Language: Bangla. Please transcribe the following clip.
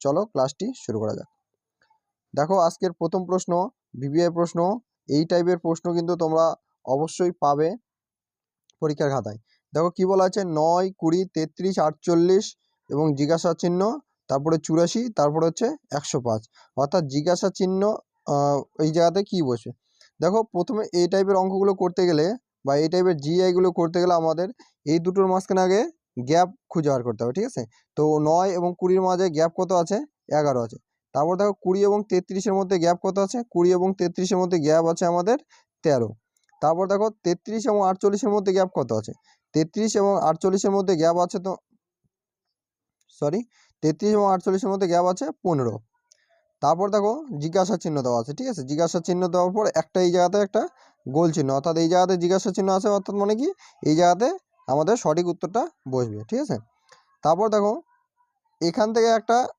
চলো ক্লাসটি শুরু করা যাক। দেখো আজকের প্রথম প্রশ্ন ভিভিআই প্রশ্ন। এই টাইপের প্রশ্ন কিন্তু তোমরা অবশ্যই পাবে পরীক্ষার খাতায়। দেখো কি বলা আছে, 9, 20, 33, 48 এবং জিজ্ঞাসা চিহ্ন, তারপরে 84, তারপরে হচ্ছে 105। অর্থাৎ জিজ্ঞাসা চিহ্ন এই জায়গাতে কি বসে। দেখো প্রথমে এই টাইপের অঙ্কগুলো করতে গেলে বা এই টাইপের জিআইগুলো করতে গেলে আমাদের এই দুটোর মাঝখানে আগে গ্যাপ খুঁজে বার করতে হবে, ঠিক আছে। তো 9 এবং 20-র মাঝে গ্যাপ কত আছে, 11 আছে। তারপর দেখো 20 এবং 33-এর মধ্যে গ্যাপ কত আছে, 20 এবং 33-এর মধ্যে গ্যাপ আছে আমাদের 13। তারপর দেখো 33 এবং 48-এর মধ্যে গ্যাপ কত আছে, 33 এবং 48-এর মধ্যে গ্যাপ আছে, তো 33 এবং 48-এর মধ্যে গ্যাপ আছে 15। তারপর দেখো জিজ্ঞাসা চিহ্ন দেওয়া আছে, ঠিক আছে। জিজ্ঞাসা চিহ্ন দেওয়ার পর একটা এই জায়গাতে একটা গোল চিহ্ন, অর্থাৎ এই জায়গাতে জিজ্ঞাসা চিহ্ন আছে, অর্থাৎ মানে কি এই জায়গাতে আমাদের সঠিক উত্তরটা বসবে, ঠিক আছে। তারপর দেখো এখান থেকে একটা